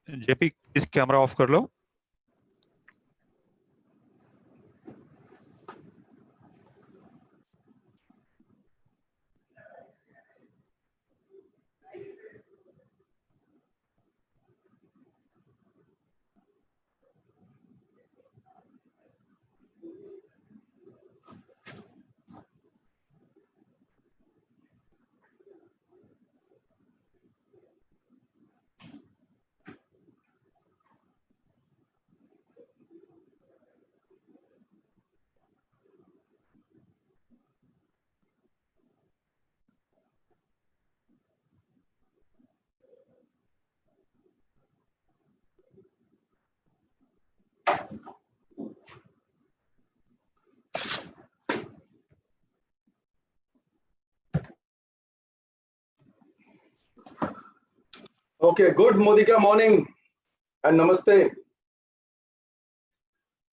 JP इस camera off कर लो। Okay, good Modika morning and namaste.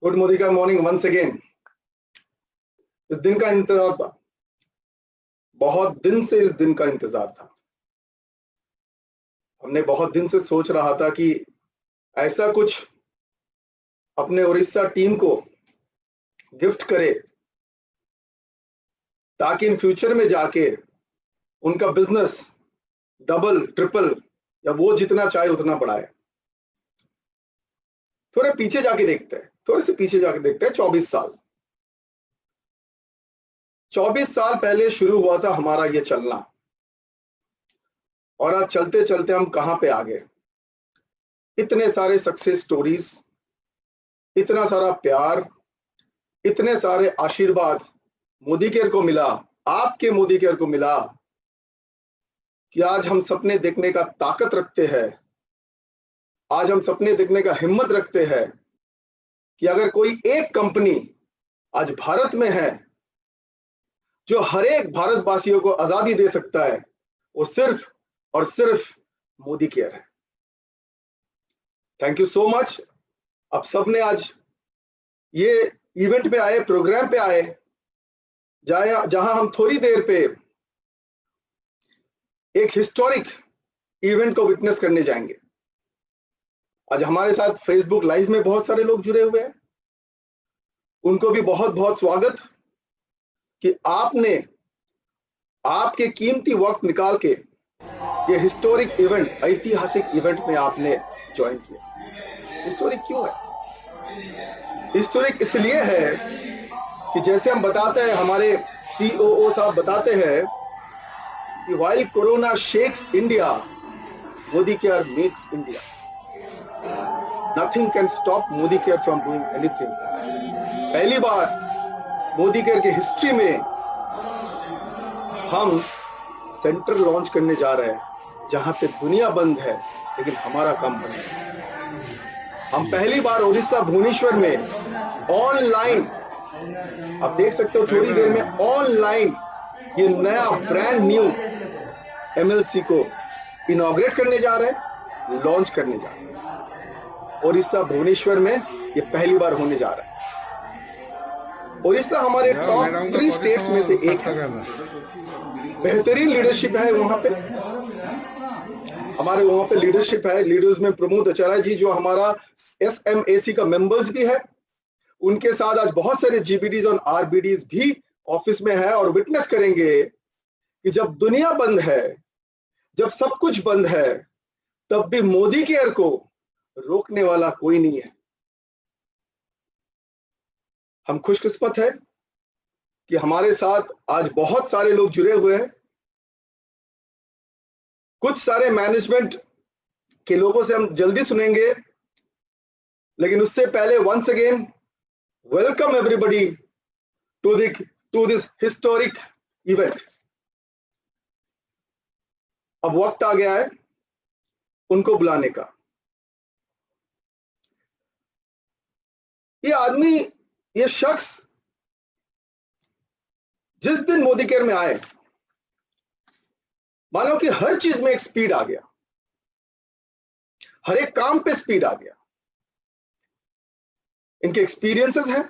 Good Modika morning once again. इस दिन का इंतजार था, बहुत दिन से इस दिन का इंतजार था। हमने बहुत दिन से सोच रहा था कि ऐसा कुछ अपने उड़ीसा टीम को गिफ्ट करे ताकि इन फ्यूचर में जाके उनका बिजनेस डबल ट्रिपल या वो जितना चाहे उतना बढ़ाए। थोड़े पीछे जाके देखते हैं, थोड़े से पीछे जाके देखते हैं। 24 साल पहले शुरू हुआ था हमारा ये चलना, और आज चलते चलते हम कहां पे आ गए। इतने सारे सक्सेस स्टोरीज, इतना सारा प्यार, इतने सारे आशीर्वाद मोदी केयर को मिला, आपके मोदी केयर को मिला कि आज हम सपने देखने का ताकत रखते हैं, आज हम सपने देखने का हिम्मत रखते हैं कि अगर कोई एक कंपनी आज भारत में है जो हर एक भारतवासियों को आजादी दे सकता है, वो सिर्फ और सिर्फ मोदी केयर है। Thank you so much. आप सबने आज ये इवेंट पे आए, प्रोग्राम पे आए, जहां हम थोड़ी देर पे एक हिस्टोरिक इवेंट को विटनेस करने जाएंगे। आज हमारे साथ फेसबुक लाइव में बहुत सारे लोग जुड़े हुए हैं, उनको भी बहुत बहुत स्वागत कि आपने आपके कीमती वक्त निकाल के ये हिस्टोरिक इवेंट, ऐतिहासिक इवेंट में आपने ज्वाइन किया। हिस्टोरिक क्यों है? हिस्टोरिक इसलिए है कि जैसे हम बताते हैं, हमारे COO साहब बताते हैं कि while corona shakes India, Modi care makes India. Nothing can stop Modi care from doing anything। पहली बार मोदी केयर के हिस्ट्री में हम सेंटर लॉन्च करने जा रहे हैं जहां पे दुनिया बंद है लेकिन हमारा काम बंद है। हम पहली बार उड़ीसा भुवनेश्वर में ऑनलाइन, आप देख सकते हो थोड़ी देर में, ऑनलाइन ये नया ब्रांड न्यू MLC को इनॉग्रेट करने जा रहे हैं, लॉन्च करने जा रहे हैं। उड़ीसा भुवनेश्वर में ये पहली बार होने जा रहा है। उड़ीसा हमारे टॉप 3 स्टेट्स में से एक है। बेहतरीन लीडरशिप है वहां पे, हमारे वहां पे लीडरशिप है। लीडर्स में प्रमोद आचार्य जी जो हमारा SMAC का मेंबर्स भी है, उनके साथ आज बहुत सारे GBDs और RBDs भी ऑफिस में है और विटनेस करेंगे कि जब दुनिया बंद है, जब सब कुछ बंद है, तब भी मोदी केयर को रोकने वाला कोई नहीं है। हम खुशकिस्मत है कि हमारे साथ आज बहुत सारे लोग जुड़े हुए हैं। कुछ सारे मैनेजमेंट के लोगों से हम जल्दी सुनेंगे, लेकिन उससे पहले once again welcome everybody to this historic event. अब वक्त आ गया है उनको बुलाने का। ये आदमी, ये शख्स जिस दिन मोदी केयर में आए, मानो कि हर चीज में एक स्पीड आ गया, हर एक काम पे स्पीड आ गया। इनके एक्सपीरियंसेस हैं,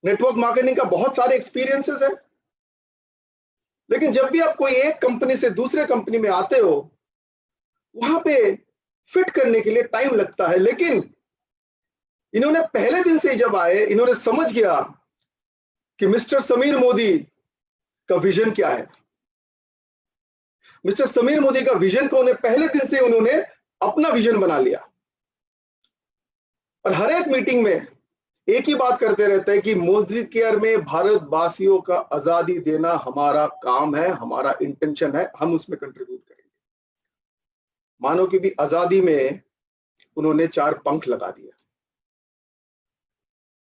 नेटवर्क मार्केटिंग का बहुत सारे एक्सपीरियंसेस हैं, लेकिन जब भी आप कोई एक कंपनी से दूसरे कंपनी में आते हो, वहां पे फिट करने के लिए टाइम लगता है। लेकिन इन्होंने पहले दिन से जब आए, इन्होंने समझ गया कि मिस्टर समीर मोदी का विजन क्या है। मिस्टर समीर मोदी का विजन को उन्हें पहले दिन से उन्होंने अपना विजन बना लिया और हर एक मीटिंग में एक ही बात करते रहते हैं कि मोदी केयर में भारतवासियों का आजादी देना हमारा काम है, हमारा इंटेंशन है, हम उसमें कंट्रीब्यूट करेंगे। मानो कि भी आजादी में उन्होंने 4 पंख लगा दिया।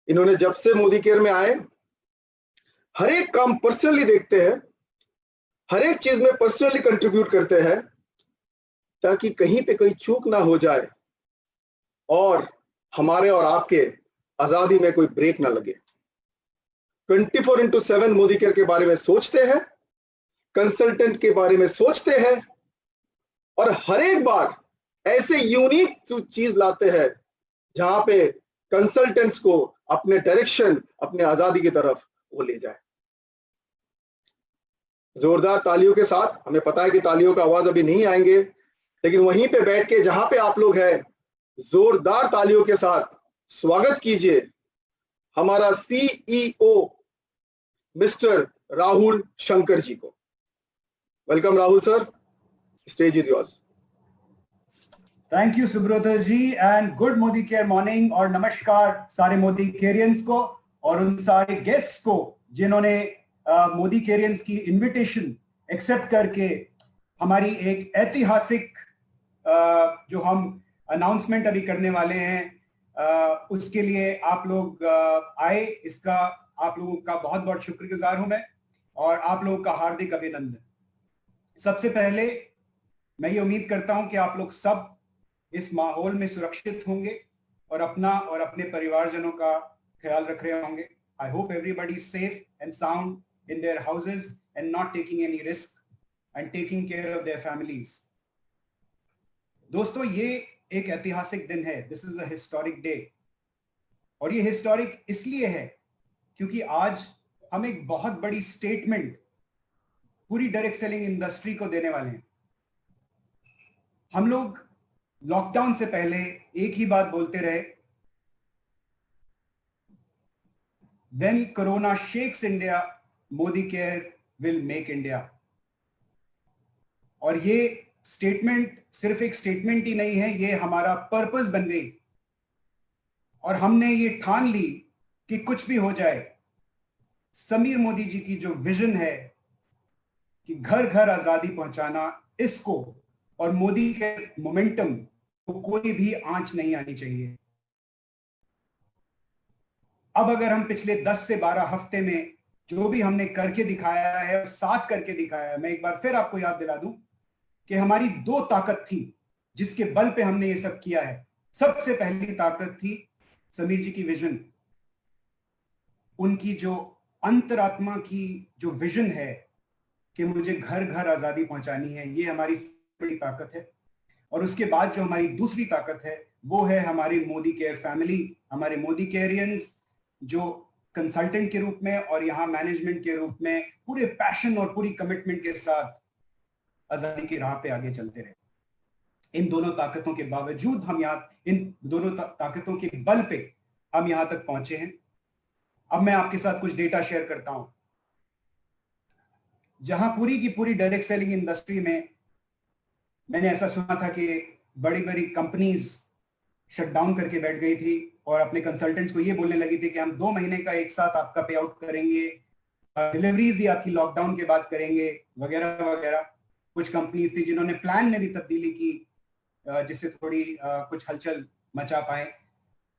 इन्होंने जब से मोदी केयर में आए, हर एक काम पर्सनली देखते हैं, हर एक चीज में पर्सनली कंट्रीब्यूट करते हैं, ताकि कहीं पे कोई चूक ना हो जाए और हमारे और आपके आजादी में कोई ब्रेक ना लगे। 24/7 मोदी केयर के बारे में सोचते हैं, कंसल्टेंट के बारे में सोचते हैं और हर एक बार ऐसे यूनिक चीज लाते हैं जहां पे कंसल्टेंट्स को अपने डायरेक्शन, अपने आजादी की तरफ वो ले जाए। जोरदार तालियों के साथ, हमें पता है कि तालियों का आवाज अभी नहीं आएंगे, लेकिन वहीं पे बैठ के जहां पे आप लोग हैं, जोरदार तालियों के साथ स्वागत कीजिए हमारा CEO मिस्टर राहुल शंकर जी को। Welcome Rahul sir, stage is yours. Thank you Subrata ji and good Modicare morning और नमस्कार सारे मोदी केरियंस को और उन सारे गेस्ट्स को जिन्होंने मोदी केरियंस की इनविटेशन एक्सेप्ट करके हमारी एक ऐतिहासिक जो हम अनाउंसमेंट अभी करने वाले हैं उसके लिए आप लोग आए। इसका आप लोगों का बहुत बहुत शुक्रगुजार हूं मैं और आप लोगों का हार्दिक अभिनंदन। सबसे पहले मैं ये उम्मीद करता हूं कि आप लोग सब इस माहौल में सुरक्षित होंगे, और अपना और अपने परिवारजनों का ख्याल रख रहे होंगे। I hope everybody is safe and sound in their houses and not taking any risk and taking care of their families. दोस्तों, ये एक ऐतिहासिक दिन है। This is a historic day. और ये हिस्टोरिक इसलिए है क्योंकि आज हम एक बहुत बड़ी स्टेटमेंट पूरी डायरेक्ट सेलिंग इंडस्ट्री को देने वाले हैं। हम लोग लॉकडाउन से पहले एक ही बात बोलते रहे, when corona shakes India, Modi care will make India. और ये स्टेटमेंट सिर्फ एक स्टेटमेंट ही नहीं है, ये हमारा पर्पस बन गई। और हमने ये ठान ली कि कुछ भी हो जाए, समीर मोदी जी की जो विजन है कि घर घर आजादी पहुंचाना, इसको और मोदी के मोमेंटम को कोई भी आंच नहीं आनी चाहिए। अब अगर हम पिछले 10 से 12 हफ्ते में जो भी हमने करके दिखाया है, साथ करके दिखाया है, मैं एक बार फिर आपको याद दिला दूं कि हमारी 2 ताकत थी जिसके बल पे हमने ये सब किया है। सबसे पहली ताकत थी समीर जी की विजन, उनकी जो अंतरात्मा की जो विजन है कि मुझे घर घर आजादी पहुंचानी है, ये हमारी बड़ी ताकत है। और उसके बाद जो हमारी दूसरी ताकत है वो है हमारी मोदी केयर फैमिली, हमारे मोदी केयरियंस, जो कंसल्टेंट के रूप में और यहाँ मैनेजमेंट के रूप में पूरे पैशन और पूरी कमिटमेंट के साथ आजादी की राह पे आगे चलते रहे। इन दोनों ताकतों के बावजूद हम यहाँ, इन दोनों ताकतों के बल पे हम यहां तक पहुंचे हैं। अब मैं आपके साथ कुछ डेटा शेयर करता हूं। जहां पूरी की पूरी डायरेक्ट सेलिंग इंडस्ट्री में मैंने ऐसा सुना था कि बड़ी बड़ी कंपनीज शटडाउन करके बैठ गई थी और अपने कंसल्टेंट्स को ये बोलने लगी थी कि हम 2 महीने का एक साथ आपका पे आउट करेंगे, डिलीवरीज भी आपकी लॉकडाउन के बाद करेंगे, वगैरह वगैरह। कुछ कंपनीज थी जिन्होंने प्लान में भी तब्दीली की जिससे थोड़ी कुछ हलचल मचा पाए।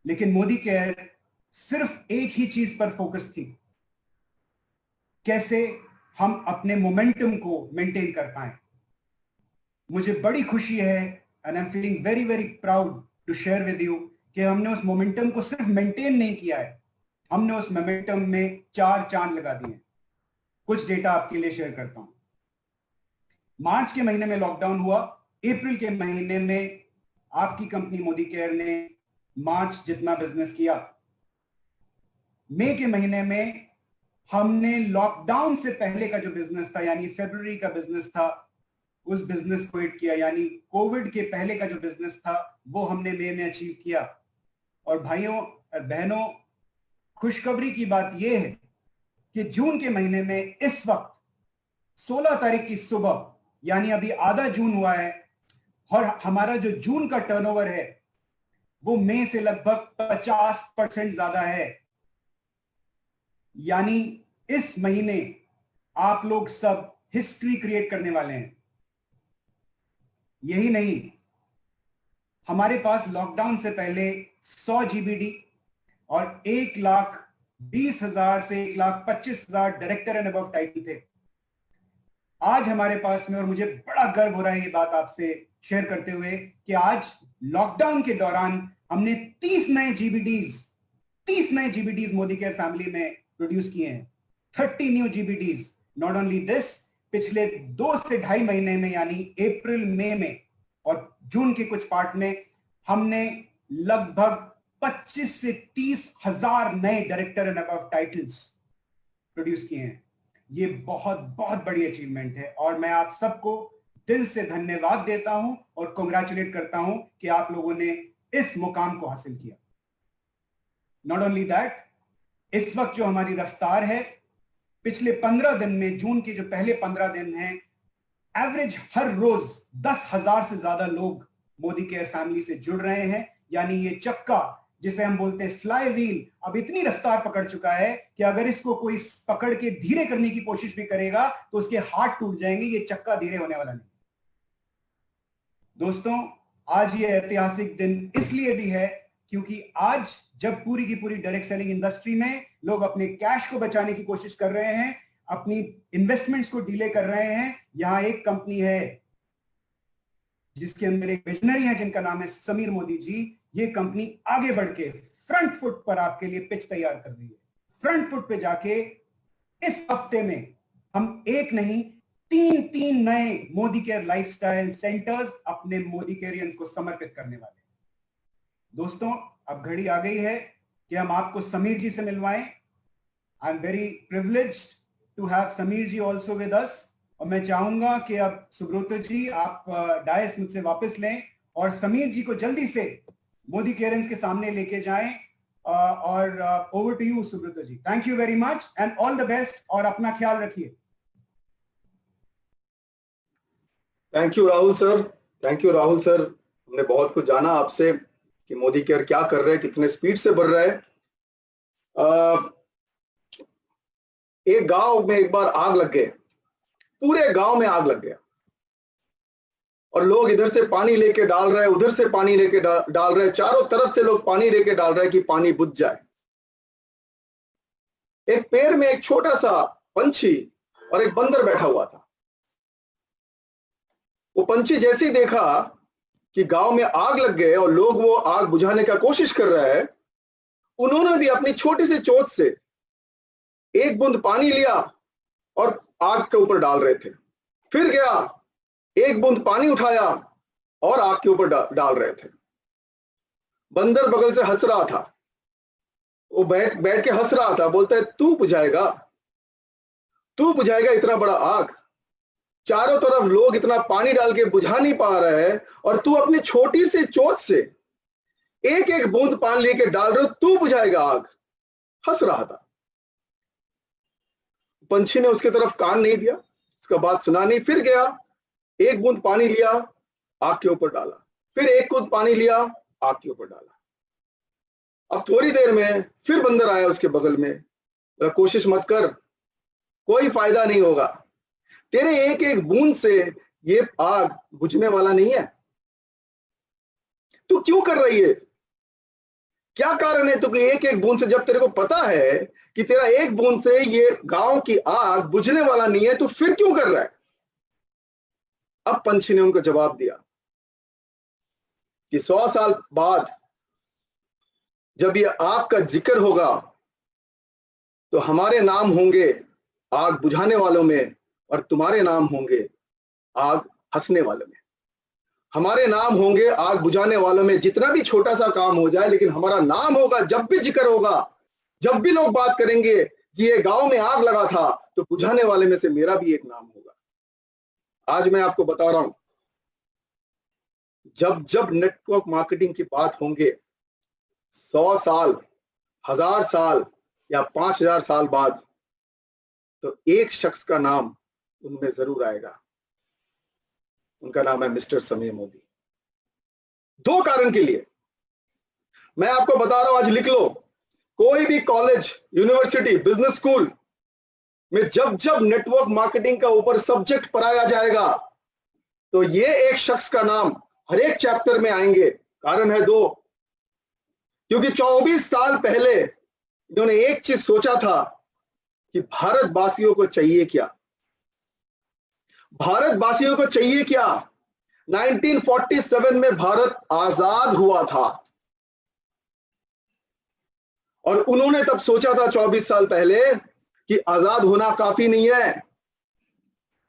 लेकिन मोदी केयर सिर्फ एक ही चीज पर फोकस थी, कैसे हम अपने मोमेंटम को मेंटेन कर पाए। मुझे बड़ी खुशी है and I am feeling very very proud to share with you कि हमने उस मोमेंटम को सिर्फ मेंटेन नहीं किया है, हमने उस मोमेंटम में 4 चांद लगा दिए। कुछ डेटा आपके लिए शेयर करता हूं। मार्च के महीने में लॉकडाउन हुआ, अप्रैल के महीने में आपकी कंपनी मोदी केयर ने मार्च जितना बिजनेस किया। मई के महीने में हमने लॉकडाउन से पहले का जो बिजनेस था, यानी फरवरी का बिजनेस था, उस बिजनेस को हिट किया। यानी कोविड के पहले का जो बिजनेस था वो हमने मई में अचीव किया। और भाइयों और बहनों, खुशखबरी की बात यह है कि जून के महीने में इस वक्त 16 तारीख की सुबह, यानी अभी आधा जून हुआ है, और हमारा जो जून का टर्नओवर है वो मई से लगभग 50% ज्यादा है। यानी इस महीने आप लोग सब हिस्ट्री क्रिएट करने वाले हैं। यही नहीं, हमारे पास लॉकडाउन से पहले 100 GBD और 1,20,000 से 1,25,000 डायरेक्टर एंड अबव टाइटल थे। आज हमारे पास में, और मुझे बड़ा गर्व हो रहा है ये बात आपसे शेयर करते हुए, कि आज लॉकडाउन के दौरान हमने 30 नए GBDs मोदी केयर फैमिली में प्रोड्यूस किए हैं। 30 new GBDs। Not only this, पिछले 2 से 2.5 महीने में, यानी अप्रैल मई में और जून के कुछ पार्ट में, हमने लगभग 25 से 30 हजार नए director and above titles produce किए हैं। ये बहुत बहुत बड़ी अचीवमेंट है और मैं आप सबको दिल से धन्यवाद देता हूं और कांग्रेचुलेट करता हूं कि आप लोगों ने इस मुकाम को हासिल किया। नॉट ओनली दैट, इस वक्त जो हमारी रफ्तार है, पिछले 15 दिन में, जून के जो पहले 15 दिन हैं, एवरेज हर रोज 10,000 से ज्यादा लोग मोदी केयर फैमिली से जुड़ रहे हैं। यानी ये चक्का, जिसे हम बोलते हैं फ्लाई व्हील, अब इतनी रफ्तार पकड़ चुका है कि अगर इसको कोई पकड़ के धीरे करने की कोशिश भी करेगा तो उसके हाथ टूट जाएंगे। ये चक्का धीरे होने वाला नहीं। दोस्तों, आज ये ऐतिहासिक दिन इसलिए भी है क्योंकि आज जब पूरी की पूरी डायरेक्ट सेलिंग इंडस्ट्री में लोग अपने कैश को बचाने की कोशिश कर रहे हैं, अपनी इन्वेस्टमेंट्स को डिले कर रहे हैं, यहां एक कंपनी है जिसके अंदर एक विजनरी है जिनका नाम है समीर मोदी जी। ये कंपनी आगे बढ़ के फ्रंट फुट पर आपके लिए पिच तैयार कर रही है। फ्रंट फुट पे जाके इस हफ्ते में हम एक नहीं तीन नए मोदी केयर लाइफस्टाइल सेंटर्स अपने मोदी केयरियंस को समर्पित करने वाले हैं। दोस्तों, अब घड़ी आ गई है कि हम आपको समीर जी से मिलवाएं। I am very privileged to have Sameer ji also with us, और मैं चाहूंगा कि अब सुब्रत जी आप डायस मुझसे वापस लें और समीर जी को जल्दी से मोदी केयरियंस के सामने लेके जाएं। और over to you Subrata ji. Thank you very much and all the best, और अपना ख्याल रखिए। Thank you Rahul sir, thank you Rahul sir. हमने बहुत कुछ जाना आपसे कि मोदी केयर क्या कर रहे हैं, कितने स्पीड से बढ़ रहा है। एक गांव में एक बार आग लग गए, पूरे गांव में आग लग गया, और लोग इधर से पानी लेके डाल रहे हैं, उधर से पानी लेके डाल रहे हैं, चारों तरफ से लोग पानी लेके डाल रहे हैं कि पानी बुझ जाए। एक पेड़ में एक छोटा सा पंछी और एक बंदर बैठा हुआ था। वो पंछी जैसे ही देखा कि गांव में आग लग गए और लोग वो आग बुझाने का कोशिश कर रहे हैं, उन्होंने भी अपनी छोटी सी चोंच से एक बूंद पानी लिया और आग के ऊपर डाल रहे थे। फिर गया, एक बूंद पानी उठाया और आग के ऊपर डाल रहे थे। बंदर बगल से हंस रहा था, वो बैठ के हंस रहा था, बोलता है तू बुझाएगा इतना बड़ा आग, चारों तरफ लोग इतना पानी डाल के बुझा नहीं पा रहे हैं, और तू अपनी छोटी सी चोंच से एक एक बूंद पानी लेके डाल रहे हो, तू बुझाएगा आग। हंस रहा था। पंछी ने उसके तरफ कान नहीं दिया, उसका बात सुना नहीं। फिर गया, एक बूंद पानी लिया, आग के ऊपर डाला, फिर एक बूंद पानी लिया, आग के ऊपर डाला। अब थोड़ी देर में फिर बंदर आया उसके बगल में, कोशिश मत कर, कोई फायदा नहीं होगा, तेरे एक एक बूंद से ये आग बुझने वाला नहीं है, तू क्यों कर रही है, क्या कारण है तू एक एक बूंद से, जब तेरे को पता है कि तेरा एक बूंद से ये गांव की आग बुझने वाला नहीं है, तू फिर क्यों कर रहा है। अब पंछी ने उनको जवाब दिया कि 100 साल बाद जब ये आग का जिक्र होगा तो हमारे नाम होंगे आग बुझाने वालों में, और तुम्हारे नाम होंगे आग हंसने वालों में। हमारे नाम होंगे आग बुझाने वालों में, जितना भी छोटा सा काम हो जाए, लेकिन हमारा नाम होगा जब भी जिक्र होगा, जब भी लोग बात करेंगे कि ये गांव में आग लगा था, तो बुझाने वाले में से मेरा भी एक नाम होगा। आज मैं आपको बता रहा हूं, जब जब नेटवर्क मार्केटिंग की बात होंगे, 100 साल, 1000 साल या 5000 साल बाद, तो एक शख्स का नाम उनमें जरूर आएगा। उनका नाम है मिस्टर समीर मोदी। 2 कारण के लिए मैं आपको बता रहा हूं, आज लिख लो, कोई भी कॉलेज, यूनिवर्सिटी, बिजनेस स्कूल में जब जब नेटवर्क मार्केटिंग का ऊपर सब्जेक्ट पढ़ाया जाएगा, तो ये एक शख्स का नाम हर एक चैप्टर में आएंगे। कारण है 2, क्योंकि 24 साल पहले इन्होंने एक चीज सोचा था कि भारतवासियों को चाहिए क्या, भारतवासियों को चाहिए क्या। 1947 में भारत आजाद हुआ था, और उन्होंने तब सोचा था 24 साल पहले कि आजाद होना काफी नहीं है,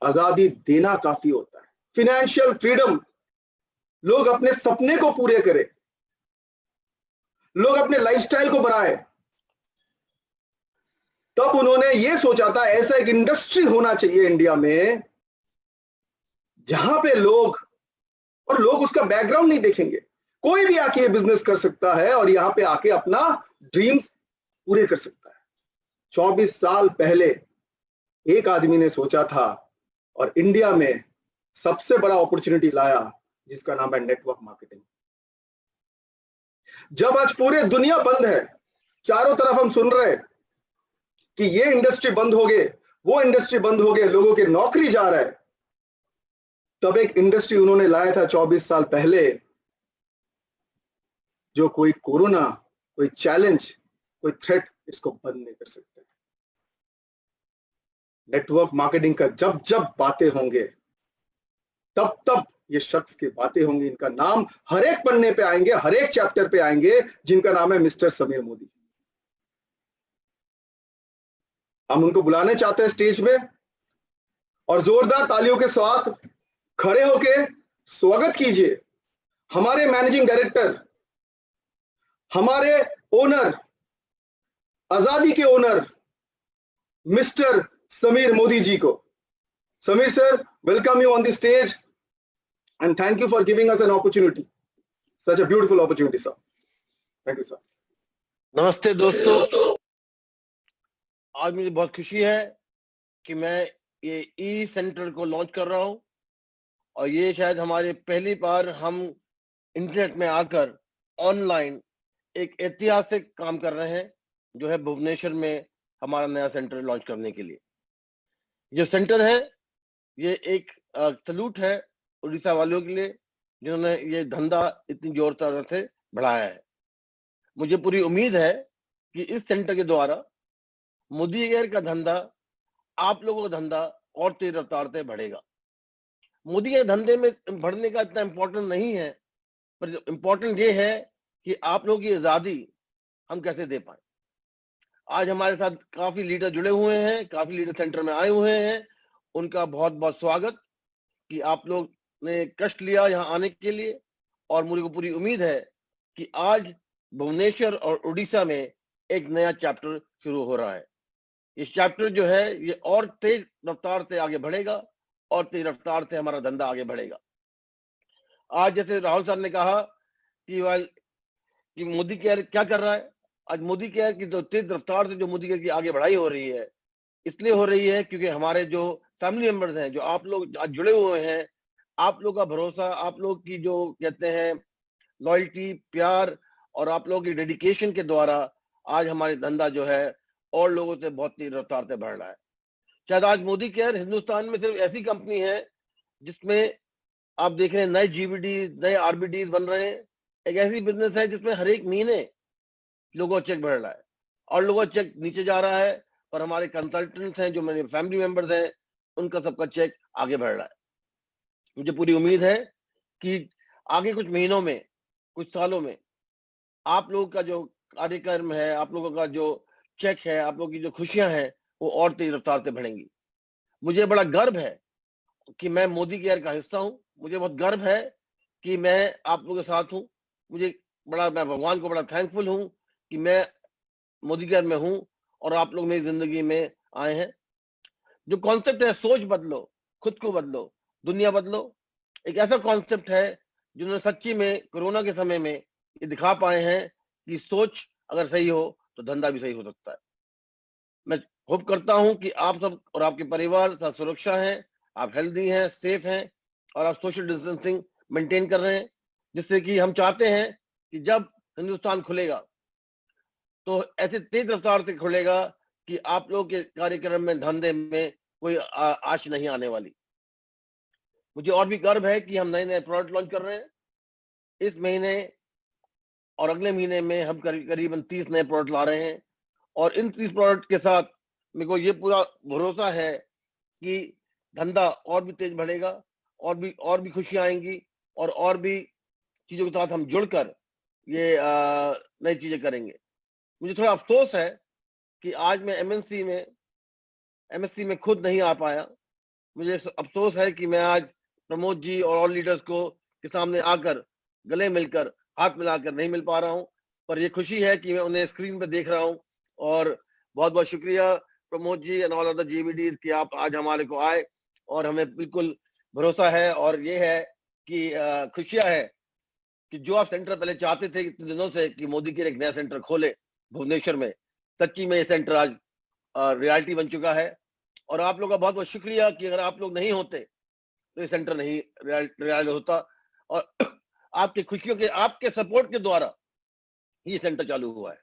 आजादी देना काफी होता है। फाइनेंशियल फ्रीडम, लोग अपने सपने को पूरे करें, लोग अपने लाइफस्टाइल को बढ़ाएं। तब उन्होंने यह सोचा था ऐसा एक इंडस्ट्री होना चाहिए इंडिया में जहां पे लोग उसका बैकग्राउंड नहीं देखेंगे, कोई भी आके ये बिजनेस कर सकता है और यहां पे आके अपना ड्रीम्स पूरे कर सकता है। 24 साल पहले एक आदमी ने सोचा था और इंडिया में सबसे बड़ा अपॉर्चुनिटी लाया, जिसका नाम है नेटवर्क मार्केटिंग। जब आज पूरे दुनिया बंद है, चारों तरफ हम सुन रहे हैं कि ये इंडस्ट्री बंद हो गए, वो इंडस्ट्री बंद हो गए, लोगों की नौकरी जा रहा है, तब एक इंडस्ट्री उन्होंने लाया था 24 साल पहले, जो कोई कोरोना, कोई चैलेंज, कोई थ्रेट इसको बंद नहीं कर सकते। नेटवर्क मार्केटिंग का जब जब बातें होंगे, तब तब ये शख्स की बातें होंगी, इनका नाम हर एक पन्ने पे आएंगे, हर एक चैप्टर पे आएंगे, जिनका नाम है मिस्टर समीर मोदी। हम उनको बुलाने चाहते हैं स्टेज में और जोरदार तालियों के साथ खड़े होके स्वागत कीजिए हमारे मैनेजिंग डायरेक्टर, हमारे ओनर, आजादी के ओनर मिस्टर समीर मोदी जी को। Sameer sir, welcome you on the stage and thank you for giving us an opportunity, such a beautiful opportunity, sir. Thank you, sir. नमस्ते दोस्तों, आज मुझे बहुत खुशी है कि मैं ये ई सेंटर को लॉन्च कर रहा हूं और ये शायद हमारे पहली बार हम इंटरनेट में आकर ऑनलाइन एक ऐतिहासिक काम कर रहे हैं, जो है भुवनेश्वर में हमारा नया सेंटर लॉन्च करने के लिए। जो सेंटर है ये एक सलूट है उड़ीसा वालों के लिए, जिन्होंने ये धंधा इतनी जोर शोर से बढ़ाया है। मुझे पूरी उम्मीद है कि इस सेंटर के द्वारा मोदी केयर का धंधा, आप लोगों का धंधा और तेज रफ्तार से बढ़ेगा। मोदी के धंधे में बढ़ने का इतना इम्पोर्टेंट नहीं है, पर इम्पोर्टेंट ये है कि आप लोगों की आजादी हम कैसे दे पाए। आज हमारे साथ काफी लीडर जुड़े हुए हैं, काफी लीडर सेंटर में आए हुए हैं, उनका बहुत बहुत स्वागत कि आप लोग ने कष्ट लिया यहाँ आने के लिए। और मुझे को पूरी उम्मीद है कि आज भुवनेश्वर और उड़ीसा में एक नया चैप्टर शुरू हो रहा है। इस चैप्टर जो है ये और तेज रफ्तार से आगे बढ़ेगा और तेज रफ्तार से हमारा धंधा आगे बढ़ेगा। आज जैसे राहुल सर ने कहा कि मोदी केयर क्या कर रहा है, आज मोदी केयर की जो तेज रफ्तार से जो मोदी केयर की आगे बढ़ाई हो रही है, इसलिए हो रही है क्योंकि हमारे जो फैमिली मेंबर्स हैं, जो आप लोग आज जुड़े हुए हैं, आप लोग का भरोसा, आप लोग की जो कहते हैं लॉयल्टी, प्यार और आप लोगों की डेडिकेशन के द्वारा आज हमारी धंधा जो है और लोगों से बहुत तेज रफ्तार से बढ़ रहा है। शायद आज मोदी केयर हिंदुस्तान में सिर्फ ऐसी कंपनी है जिसमें आप देख रहे हैं नए जीबीडी, नए आरबीडी बन रहे हैं। एक ऐसी बिजनेस है जिसमें हर एक महीने लोगों का चेक बढ़ रहा है और लोगों का चेक नीचे जा रहा है, पर हमारे कंसल्टेंट्स हैं, जो मेरे फैमिली मेंबर्स हैं, उनका सबका चेक आगे बढ़ रहा है। मुझे पूरी उम्मीद है कि आगे कुछ महीनों में, कुछ सालों में आप लोगों का जो कार्यक्रम है, आप लोगों का जो चेक है, आप लोगों की जो खुशियां हैं, वो और तेज रफ्तार से बढ़ेंगी। मुझे बड़ा गर्व है कि मैं मोदी केयर का हिस्सा हूं। मुझे बहुत गर्व है कि मैं आप लोगों के साथ हूं। मैं भगवान को बड़ा थैंकफुल हूं कि मैं मोदी केयर में हूं और आप लोग मेरी जिंदगी में आए हैं। जो कॉन्सेप्ट है सोच बदलो, खुद को बदलो, दुनिया बदलो, एक ऐसा कॉन्सेप्ट है जिन्होंने सच्ची में कोरोना के समय में ये दिखा पाए हैं कि सोच अगर सही हो तो धंधा भी सही हो सकता है। मैं होप करता हूं कि आप सब और आपके परिवार सब सुरक्षा है, आप हेल्दी हैं, सेफ हैं और आप सोशल डिस्टेंसिंग मेंटेन कर रहे हैं, जिससे कि हम चाहते हैं कि जब हिंदुस्तान खुलेगा तो ऐसे तेज रफ्तार से खुलेगा कि आप लोगों के कार्यक्रम में, धंधे में कोई आंच नहीं आने वाली। मुझे और भी गर्व है कि हम नए नए प्रोडक्ट लॉन्च कर रहे हैं। इस महीने और अगले महीने में हम करीबन 30 नए प्रोडक्ट ला रहे हैं और इन 30 प्रोडक्ट के साथ मेरे को ये पूरा भरोसा है कि धंधा और भी तेज बढ़ेगा और भी खुशियां आएंगी और भी चीजों के साथ हम जुड़कर ये नई चीजें करेंगे। मुझे थोड़ा अफसोस है कि आज मैं एमएससी में खुद नहीं आ पाया। मुझे अफसोस है कि मैं आज प्रमोद जी और लीडर्स को के सामने आकर गले मिलकर, हाथ मिलाकर नहीं मिल पा रहा हूं, पर ये खुशी है कि मैं उन्हें स्क्रीन पर देख रहा हूं। और बहुत बहुत शुक्रिया Pramod ji and all other GBD कि आप आज हमारे को आए और हमें बिल्कुल भरोसा है और ये है कि खुशियां है कि जो आप सेंटर पहले चाहते थे इतने दिनों से कि मोदी केयर एक नया सेंटर खोले भुवनेश्वर में, सच्ची में ये सेंटर आज रियलिटी बन चुका है। और आप लोगों का बहुत बहुत शुक्रिया कि अगर आप लोग नहीं होते तो ये सेंटर नहीं रियल होता और आपकी खुशियों के, आपके सपोर्ट के द्वारा ये सेंटर चालू हुआ है।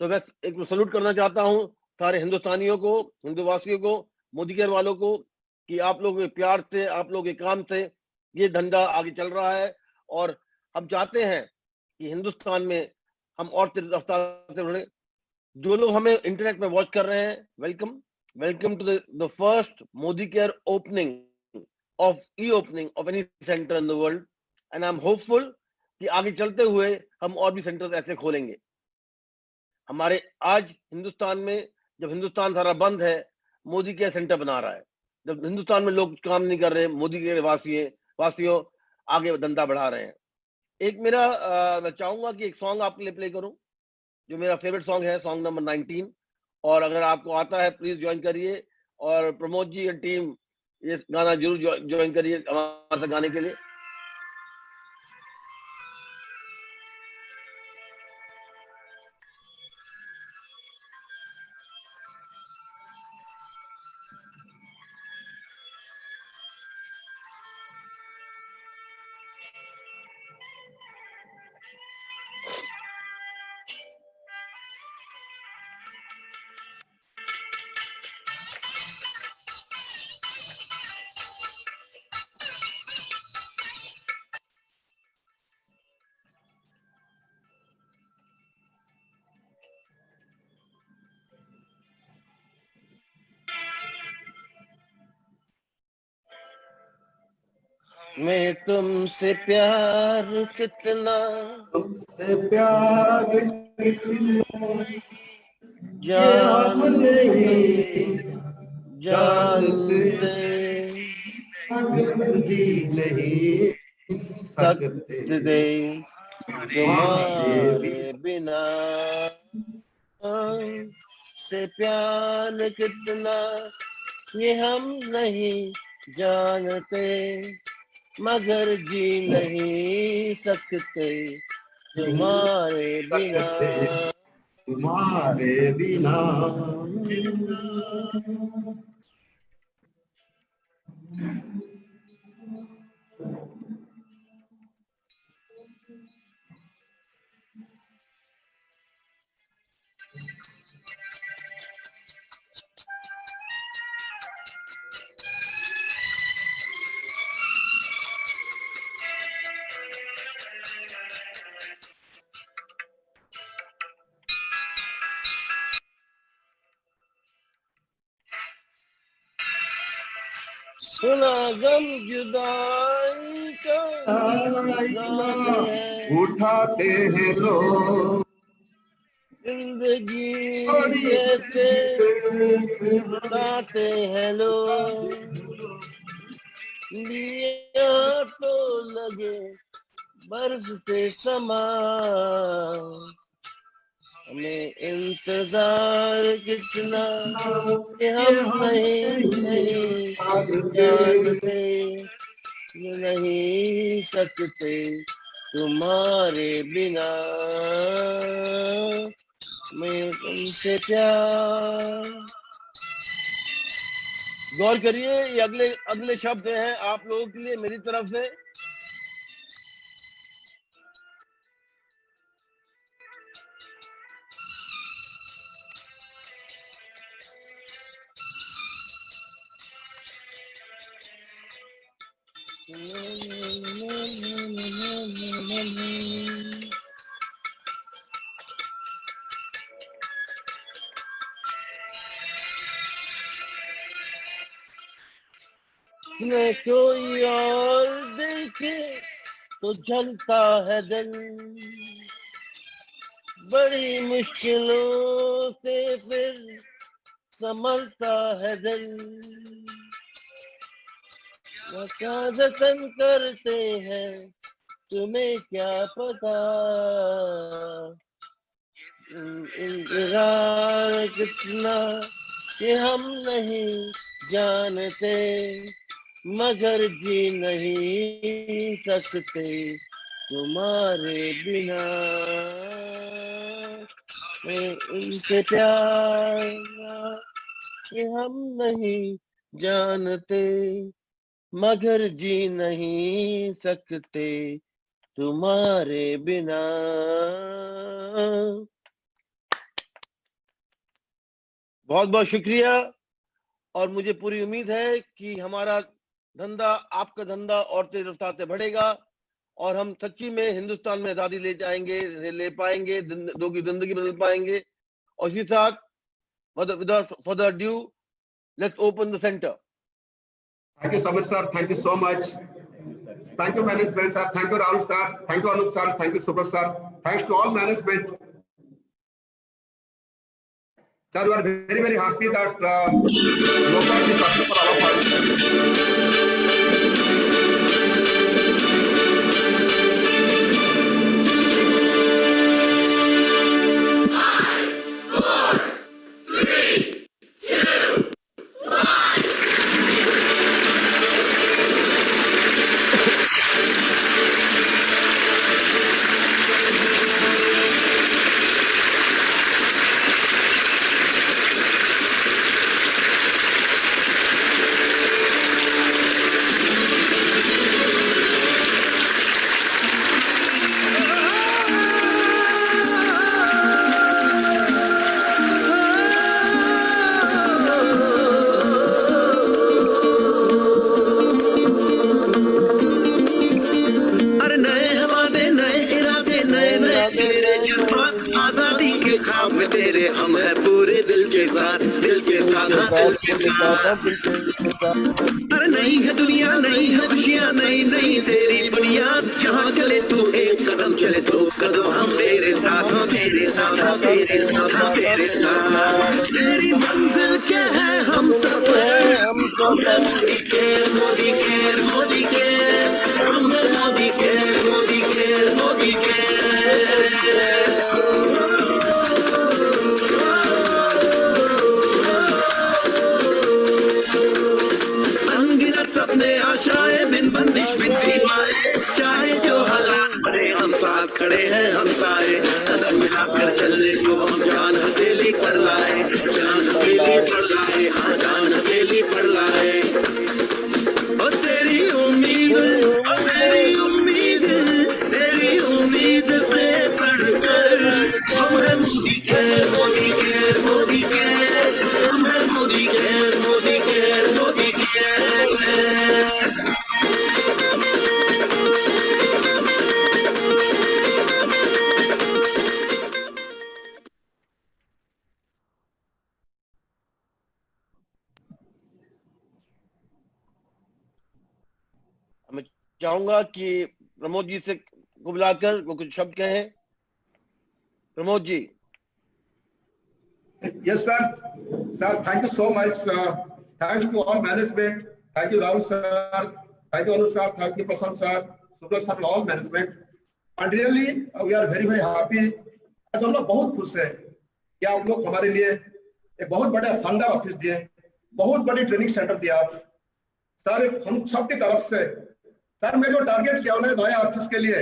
तो मैं एक सलूट करना चाहता हूं सारे हिंदुस्तानियों को, हिंदुवासियों को, मोदी केयर वालों को कि आप लोग प्यार से, आप लोग के काम से ये धंधा आगे चल रहा है और हम चाहते हैं कि हिंदुस्तान में हम और तेज रफ्तार से बढ़े। जो लोग हमें इंटरनेट में वॉच कर रहे हैं, welcome to the first Modicare opening of e-opening of any center in the world, and I'm hopeful कि आगे चलते हुए हम और भी सेंटर्स ऐसे खोलेंगे. हमारे आज हिंदुस्तान में जब हिंदुस्तान सारा बंद है, मोदी के सेंटर बना रहा है. जब हिंदुस्तान में लोग काम नहीं कर रहे, मोदी के वासियों आगे धंधा बढ़ा रहे हैं. एक मेरा मैं चाहूंगा कि एक सॉन्ग आपके लिए प्ले करूं जो मेरा फेवरेट सॉन्ग है, सॉन्ग नंबर 19, और अगर आपको आता है प्लीज ज्वाइन करिए, और प्रमोद जी एंड टीम ये गाना जरूर ज्वाइन करिए हमारे साथ गाने के लिए. मैं तुमसे प्यार कितना तुमसे प्यार कितना जानते जी नहीं सकते तुम्हारे बिना से प्यार कितना ये हम नहीं जानते, मगर जी नहीं सकते तुम्हारे बिना. तुम्हारे बिना. सुना गम जुदाई का उठाते हैं लोग जिंदगी जैसे बताते हैं लोग, लिया तो लगे बर्फ से समा, हमें इंतजार कितना कि हम नहीं जानते, नहीं सकते तुम्हारे बिना, मैं तुमसे प्यार. गौर करिए, ये अगले शब्द हैं आप लोगों के लिए मेरी तरफ से. मैं कोई और देखे तो जलता है दिल, बड़ी मुश्किलों से फिर संभलता है दिल, वकालतन करते हैं तुम्हें क्या पता, इंतजार कितना कि हम नहीं जानते, मगर जी नहीं सकते तुम्हारे बिना, मैं उनसे प्यार कि हम नहीं जानते, मगर जी नहीं सकते तुम्हारे बिना. बहुत बहुत शुक्रिया, और मुझे पूरी उम्मीद है कि हमारा धंधा, आपका धंधा और तेज रफ्तार से बढ़ेगा, और हम सच्ची में हिंदुस्तान में आजादी ले पाएंगे, लोगों की जिंदगी बदल पाएंगे. और इसी साथ without further ado, let's open the center. Thank you, Samir sir. Thank you so much. Thank you, management sir. Thank you, Rahul sir. Thank you, Anup sir. Thank you, Subrat sir. Thanks to all management. Sir, we are very, very happy that Lokal is asking for our तेरे हम है पूरे दिल के साथ अरे नहीं है दुनिया, नहीं है खुशियाँ, नहीं नहीं तेरी बुनियाद। जहाँ चले तू एक कदम चले दो कदम हम तेरे साथ, हम तेरे साथ, हम तेरे साथ, हम तेरे साथ। तेरी मंजिल क्या है हम सफर, Modi care, Modi care, Modi care, हम Modi care, Modi care, Modi care. सपने आशाएं बिन बंदिश बिन सीमाएं, चाहे जो हालात बने हम साथ खड़े हैं हम सारे। कदम मिलाकर चलने जो हम जान हथेली पर लाए, जान हथेली पर लाए, हाँ जान हथेली पर लाए। ओ तेरी उम्मीद, ओ तेरी उम्मीद, तेरी उम्मीद से बढ़कर हम है Modi care, Modi care, Modi care, हम है Modi care, Modi care, Modi care. मैं चाहूंगा कि प्रमोद जी से को बुलाकर वो कुछ शब्द कहें। Pramod ji. Yes, sir. Sir, thank you so much. Thanks to all management. Thank you, Rahul sir. Thank you, Anup sir. Thank you, Prasad sir, Subrat sir, all management. And really, we are very, very happy. आज हम लोग बहुत खुश हैं कि आप लोग हमारे लिए एक बहुत बड़ा शानदार ऑफिस दिए, बहुत बड़ी ट्रेनिंग सेंटर दिया आप सर। हम सबकी तरफ से सर मैं जो टारगेट लिया हूं नए ऑफिस के लिए,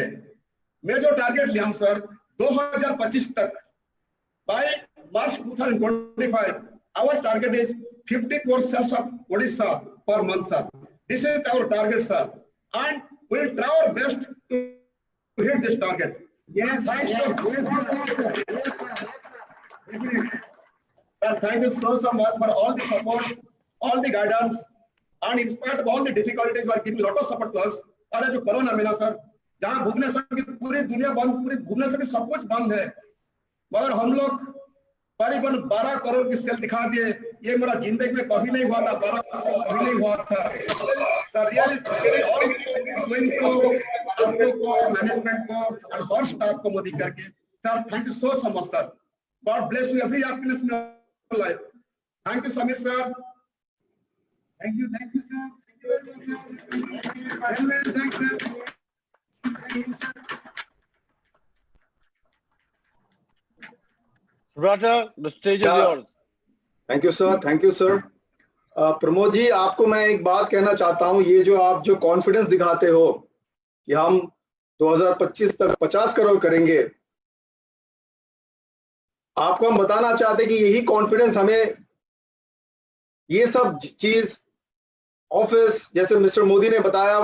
मैं जो टारगेट लिया हूं सर 2025 तक, bye March 2025, our target is 50 crore sales of Odisha per month, sir. This is our target, sir, and we'll try our best to hit this target. Yes, sir. Thank you so much for all the support, all the guidance, and in spite of all the difficulties, you are giving a lot of support to us. और जो corona मिला sir, जहाँ भुवनेश्वर की पूरी दुनिया बंद, पूरी भुवनेश्वर में सब कुछ बंद है, मगर हम लोग करीबन 12 करोड़ की सेल दिखा दिए। ये मेरा जिंदगी में कभी नहीं हुआ था, 12 करोड़ कभी नहीं हुआ था सर। मैनेजमेंट को और हर स्टाफ को मोदी करके sir, thank you so much sir. God bless you every happiness in your life. Thank you Sameer sir. Thank you sir. Rata, the stage is yours. Thank you sir, thank you sir. Pramod ji, आपको मैं एक बात कहना चाहता हूं, ये जो आप जो कॉन्फिडेंस दिखाते हो कि हम 2025 तक 50 करोड़ करेंगे, आपको हम बताना चाहते कि यही कॉन्फिडेंस हमें ये सब चीज ऑफिस, जैसे मिस्टर मोदी ने बताया,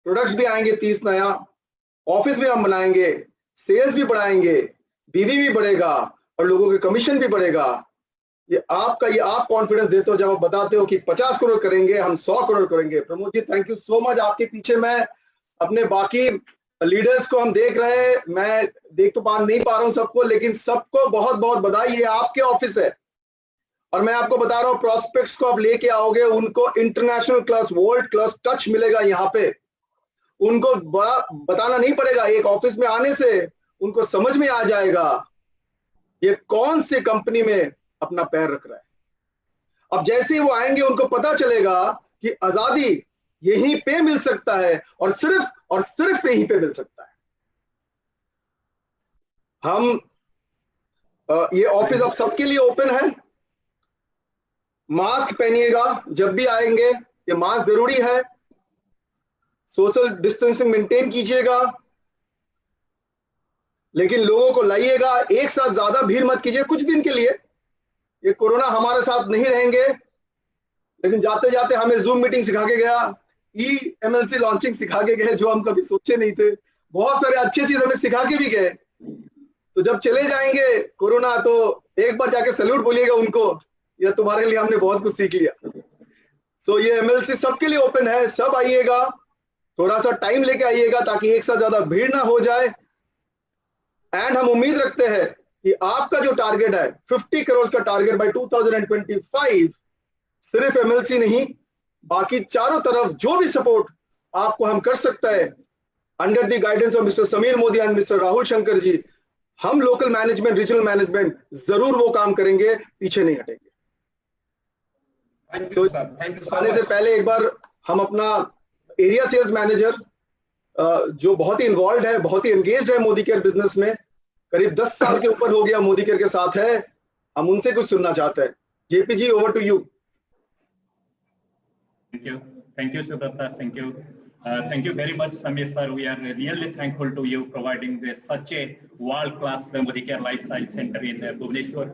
प्रोडक्ट्स भी आएंगे 30 नया, ऑफिस भी हम बनाएंगे, सेल्स भी बढ़ाएंगे, बीवी भी बढ़ेगा और लोगों के कमीशन भी बढ़ेगा। ये आप कॉन्फिडेंस देते हो जब आप बताते हो कि 50 करोड़ करेंगे, हम 100 करोड़ करेंगे। Pramod ji, thank you so much. आपके पीछे मैं अपने बाकी लीडर्स को हम देख रहे हैं, मैं देख तो नहीं पा रहा हूं सबको, लेकिन सबको बहुत बहुत बधाई। ये आपके ऑफिस है और मैं आपको बता रहा हूं प्रोस्पेक्ट्स को आप लेके आओगे, उनको international class, world class touch मिलेगा यहाँ पे। उनको बड़ा बताना नहीं पड़ेगा, एक ऑफिस में आने से उनको समझ में आ जाएगा ये कौन सी कंपनी में अपना पैर रख रहा है। अब जैसे ही वो आएंगे उनको पता चलेगा कि आजादी यहीं पे मिल सकता है और सिर्फ यहीं पे मिल सकता है। हम ये ऑफिस अब सबके लिए ओपन है। मास्क पहनिएगा जब भी आएंगे, ये मास्क जरूरी है। सोशल डिस्टेंसिंग मेंटेन कीजिएगा, लेकिन लोगों को लाइएगा, एक साथ ज्यादा भीड़ मत कीजिए कुछ दिन के लिए। ये कोरोना हमारे साथ नहीं रहेंगे, लेकिन जाते जाते हमें जूम मीटिंग सिखा के गया, MLC लॉन्चिंग सिखा के गए, जो हम कभी सोचे नहीं थे। बहुत सारे अच्छी चीज हमें सिखा के भी गए। तो जब चले जाएंगे कोरोना, तो एक बार जाके सैल्यूट बोलिएगा उनको, या तुम्हारे लिए हमने बहुत कुछ सीख लिया। सो ये MLC सबके लिए ओपन है, सब आइएगा, थोड़ा सा टाइम लेके आइएगा ताकि एक साथ ज्यादा भीड़ ना हो जाए। एंड हम उम्मीद रखते हैं कि आपका जो टारगेट है 50 करोड़ का टारगेट बाय 2025, सिर्फ MLC नहीं, बाकी चारों तरफ जो भी सपोर्ट आपको हम कर सकता है, under the guidance of mister Sameer Modi and mister Rahul Shankar ji, हम लोकल मैनेजमेंट, रीजनल मैनेजमेंट जरूर वो काम करेंगे, पीछे नहीं हटेंगे। Thank you sir, thank you. आने से पहले एक बार हम अपना एरिया सेल्स मैनेजर जो बहुत ही इन्वॉल्व है, बहुत ही एंगेज्ड है मोदी केयर बिजनेस में, करीब 10 साल के ऊपर हो गया मोदी केयर के साथ है, हम उनसे कुछ सुनना चाहते हैं। JP ji, over to you. Thank you, Subrata. Thank you very much, Samir sir. We are really thankful to you providing such a world-class Modi Care Lifestyle Center in Bhubaneswar.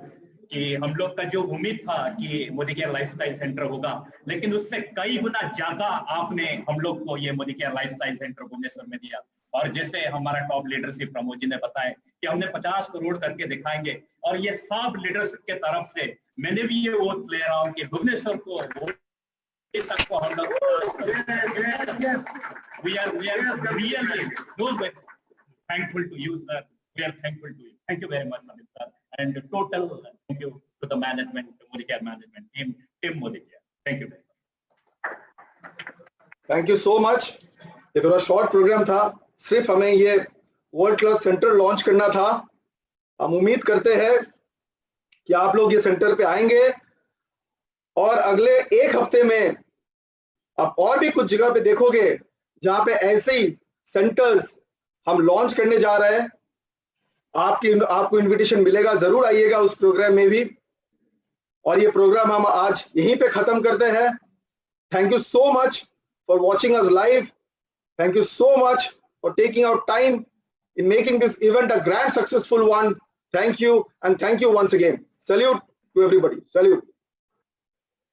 कि हम लोग का जो उम्मीद था कि मोदी केयर लाइफस्टाइल सेंटर होगा, लेकिन उससे कई गुना ज्यादा आपने हम लोग को ये Modicare lifestyle centre Bhubaneswar में दिया। और जैसे हमारा टॉप लीडरशिप प्रमोद जी ने बताया कि हमने 50 करोड़ करके दिखाएंगे, और ये सब लीडरशिप के तरफ से मैंने भी ये वोट ले रहा हूँ कि भुवनेश्वर को सबको हम लोग we are really so thankful to you, sir. We are thankful to you. Thank you very much, Amit sir. And total thank you to the management, Modi Care management team Modi Care. Thank you very much. Thank you so much. ये थोड़ा short programme था, सिर्फ हमें ये world class centre launch करना था। हम उम्मीद करते हैं कि आप लोग ये सेंटर पे आएंगे, और अगले एक हफ्ते में आप और भी कुछ जगह पे देखोगे जहां पे ऐसे ही सेंटर्स हम लॉन्च करने जा रहे हैं। आपको इनविटेशन मिलेगा, जरूर आइएगा उस प्रोग्राम में भी। और ये प्रोग्राम हम आज यहीं पे खत्म करते हैं। Thank you so much for watching us live. Thank you so much for taking out time in making this event a grand successful one. Thank you, and thank you once again. Salute to everybody. Salute.